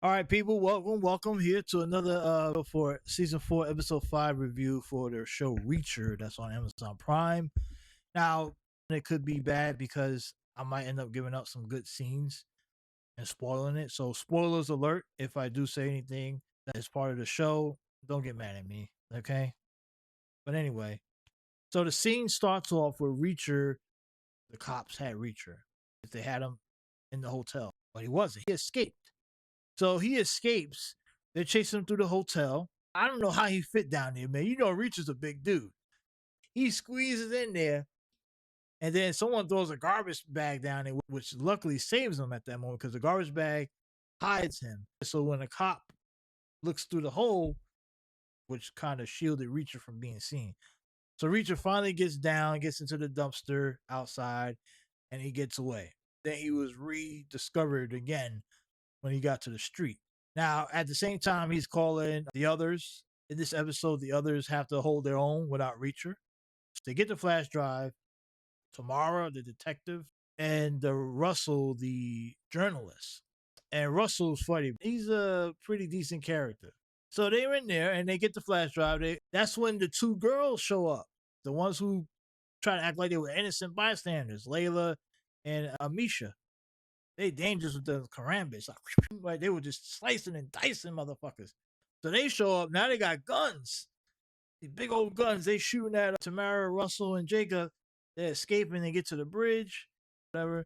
All right, people, welcome here to another for season 4, episode 5 review for their show Reacher that's on Amazon Prime. Now, it could be bad because I might end up giving out some good scenes and spoiling it. So, spoilers alert if I do say anything that is part of the show, don't get mad at me, okay? But anyway, so the scene starts off with Reacher. The cops had Reacher. They had him in the hotel, but he wasn't. He escaped. So he escapes. They're chasing him through the hotel. I don't know how he fit down there, man. You know, Reacher's a big dude. He squeezes in there, and then someone throws a garbage bag down there, which luckily saves him at that moment because the garbage bag hides him. So when a cop looks through the hole, which kind of shielded Reacher from being seen. So Reacher finally gets down, gets into the dumpster outside, and he gets away. Then he was rediscovered again when he got to the street. Now, at the same time, he's calling the others. In this episode, the others have to hold their own without Reacher. So they get the flash drive. Tamara, the detective, and Russell, the journalist. And Russell's funny. He's a pretty decent character. So they're in there and they get the flash drive. That's when the two girls show up. The ones who try to act like they were innocent bystanders, Layla and Amisha. They dangerous with the karambits. Like they were just slicing and dicing motherfuckers. So they show up. Now they got guns. These big old guns. They shooting at Tamara, Russell, and Jacob. They're escaping. They get to the bridge. Whatever.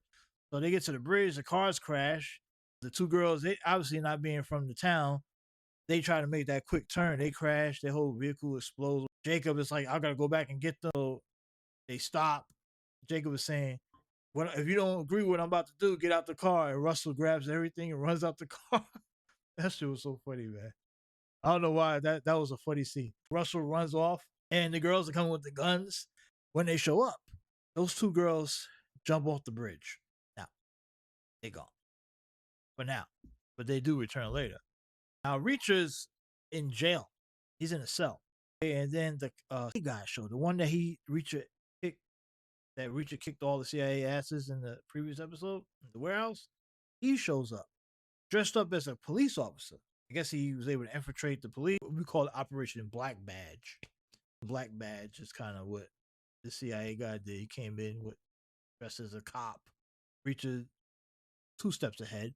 So they get to the bridge. The cars crash. The two girls, they obviously not being from the town, they try to make that quick turn. They crash. Their whole vehicle explodes. Jacob is like, I gotta go back and get them. So they stop. Jacob is saying, if you don't agree with what I'm about to do, get out the car. And Russell grabs everything and runs out the car. That shit was so funny, man. I don't know why that was a funny scene. Russell runs off, and the girls are coming with the guns. When they show up, those two girls jump off the bridge. Now, they gone. For now. But they do return later. Now, Reacher's in jail. He's in a cell. And then the guy showed, the one that Reacher kicked all the CIA asses in the previous episode, in the warehouse, he shows up, dressed up as a police officer. I guess he was able to infiltrate the police. We call it Operation Black Badge. Black Badge is kind of what the CIA guy did. He came in with dressed as a cop. Reacher 2 steps ahead.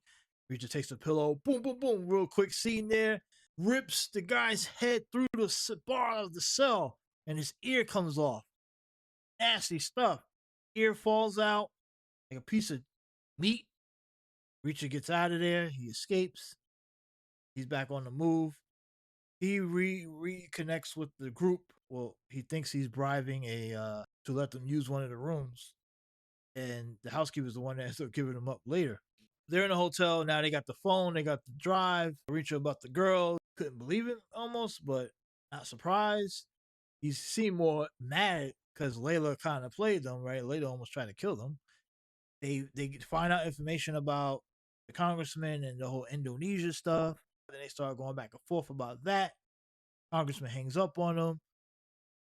Reacher takes a pillow, boom, boom, boom, real quick scene there, rips the guy's head through the bar of the cell, and his ear comes off. Nasty stuff. Ear falls out like a piece of meat. Reacher gets out of there. He escapes. He's back on the move. He reconnects with the group. Well, he thinks he's bribing to let them use one of the rooms. And the housekeeper's the one that ends up giving him up later. They're in a hotel. Now they got the phone. They got the drive. Reacher about the girl. Couldn't believe it almost, but not surprised. He seemed more mad because Layla kind of played them, right? Layla almost tried to kill them. They find out information about the congressman and the whole Indonesia stuff. Then they start going back and forth about that. Congressman hangs up on them.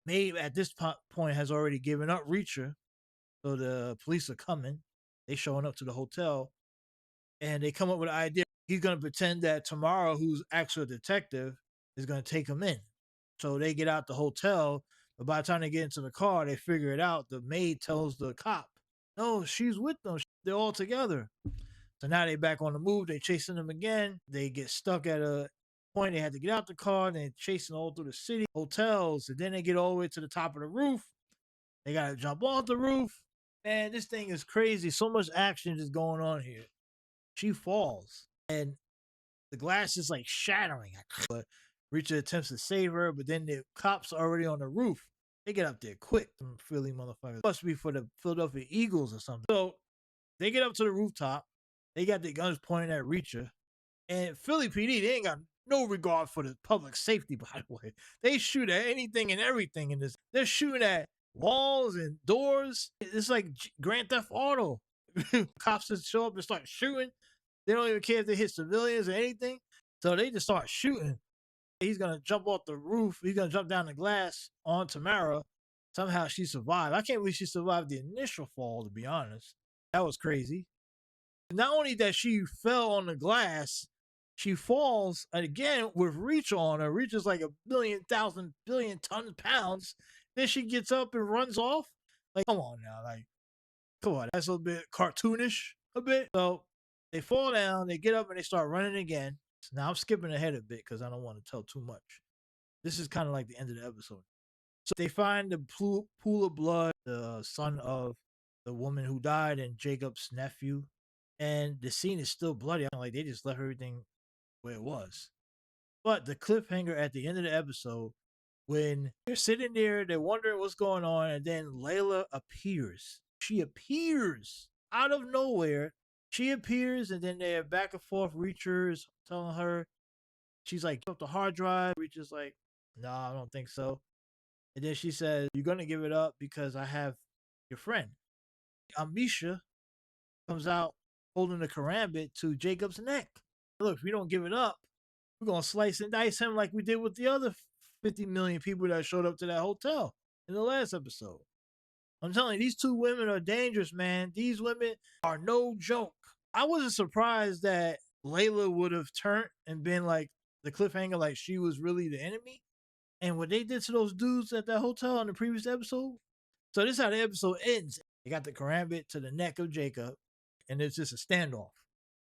Maeve at this point has already given up Reacher, so the police are coming. They showing up to the hotel, and they come up with an idea. He's gonna pretend that Tamara, who's actually a detective, is gonna take him in. So they get out the hotel, but by the time they get into the car, they figure it out. The maid tells the cop, no, she's with them. They're all together. So now they back on the move. They chasing them again. They get stuck at a point. They had to get out the car. They're chasing all through the city, hotels. And then they get all the way to the top of the roof. They got to jump off the roof. Man, this thing is crazy. So much action is going on here. She falls. And the glass is like shattering. But Reacher attempts to save her. But then the cops are already on the roof. They get up there quick. Them Philly motherfuckers. Must be for the Philadelphia Eagles or something. So they get up to the rooftop. They got the guns pointing at Reacher. And Philly PD, they ain't got no regard for the public safety, by the way. They shoot at anything and everything in this. They're shooting at walls and doors. It's like Grand Theft Auto. Cops just show up and start shooting. They don't even care if they hit civilians or anything. So they just start shooting. He's going to jump off the roof. He's going to jump down the glass on Tamara. Somehow she survived. I can't believe she survived the initial fall, to be honest. That was crazy. Not only that she fell on the glass, She falls again with Reach on her. Reach is like a billion, thousand, billion tons pounds. Then she gets up and runs off. Like, come on now. Like, come on. That's a little bit cartoonish, a bit. So they fall down, they get up, and they start running again. Now I'm skipping ahead a bit because I don't want to tell too much. This is kind of like the end of the episode. So they find the pool of blood, the son of the woman who died and Jacob's nephew. And the scene is still bloody. I'm like, they just left everything where it was. But the cliffhanger at the end of the episode, when they're sitting there, they're wondering what's going on, and then Layla appears. She appears out of nowhere. She appears, and then they're back and forth. Reacher's telling her, she's like, "Give up the hard drive." Reacher's like, "No, I don't think so." And then she says, "You're gonna give it up because I have your friend." Amisha comes out holding the karambit to Jacob's neck. Look, if we don't give it up, we're gonna slice and dice him like we did with the other 50 million people that showed up to that hotel in the last episode. I'm telling you, these two women are dangerous, man. These women are no joke. I wasn't surprised that Layla would have turned and been like the cliffhanger, like she was really the enemy. And what they did to those dudes at that hotel in the previous episode. So this is how the episode ends. They got the karambit to the neck of Jacob, and it's just a standoff.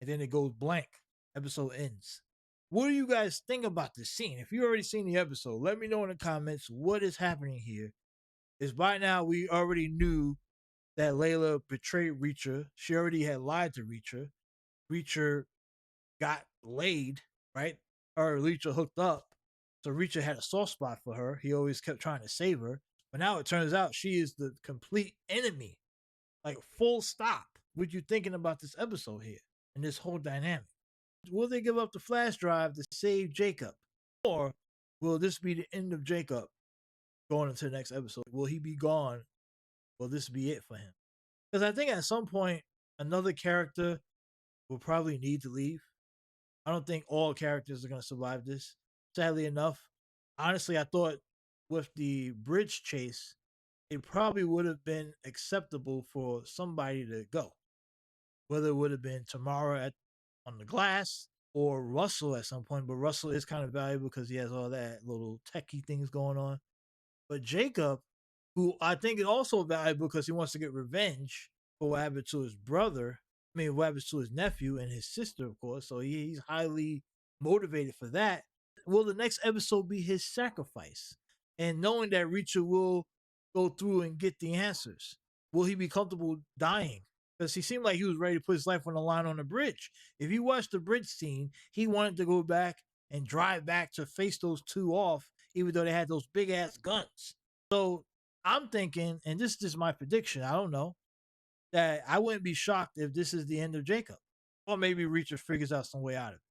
And then it goes blank. Episode ends. What do you guys think about this scene? If you already seen the episode, let me know in the comments what is happening here. Is by now we already knew that Layla betrayed Reacher. She already had lied to Reacher. Reacher got laid, right? Or Reacher hooked up. So Reacher had a soft spot for her. He always kept trying to save her. But now it turns out she is the complete enemy. Like, full stop. What you thinking about this episode here and this whole dynamic? Will they give up the flash drive to save Jacob? Or will this be the end of Jacob going into the next episode? Will he be gone? Will this be it for him? Because I think at some point, another character will probably need to leave. I don't think all characters are going to survive this. Sadly enough, honestly, I thought with the bridge chase, it probably would have been acceptable for somebody to go. Whether it would have been Tamara on the glass or Russell at some point, but Russell is kind of valuable because he has all that little techie things going on. But Jacob, who I think is also valuable because he wants to get revenge for what happened to his brother. I mean, what happened to his nephew and his sister, of course. So he's highly motivated for that. Will the next episode be his sacrifice? And knowing that Reacher will go through and get the answers, will he be comfortable dying? Because he seemed like he was ready to put his life on the line on the bridge. If you watch the bridge scene, he wanted to go back and drive back to face those two off, even though they had those big ass guns. So I'm thinking, and this is just my prediction, I don't know, that I wouldn't be shocked if this is the end of Jacob. Or maybe Reacher figures out some way out of it.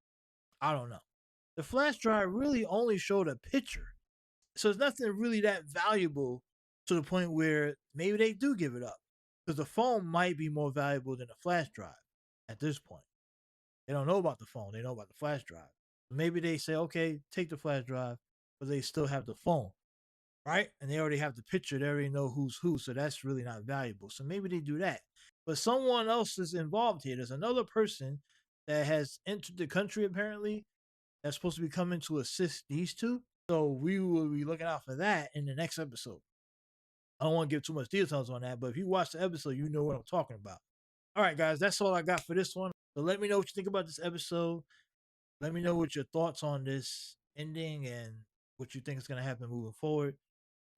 I don't know. The flash drive really only showed a picture. So it's nothing really that valuable to the point where maybe they do give it up. Because the phone might be more valuable than the flash drive at this point. They don't know about the phone, they know about the flash drive. Maybe they say, okay, take the flash drive, but they still have the phone, right? And they already have the picture, they already know who's who, so that's really not valuable. So maybe they do that. But someone else is involved here. There's another person that has entered the country apparently that's supposed to be coming to assist these two. So we will be looking out for that in the next episode. I don't want to give too much details on that, but if you watch the episode, you know what I'm talking about. All right, guys, that's all I got for this one. So let me know what you think about this episode. Let me know what your thoughts on this ending and what you think is going to happen moving forward.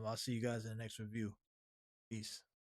I'll see you guys in the next review. Peace.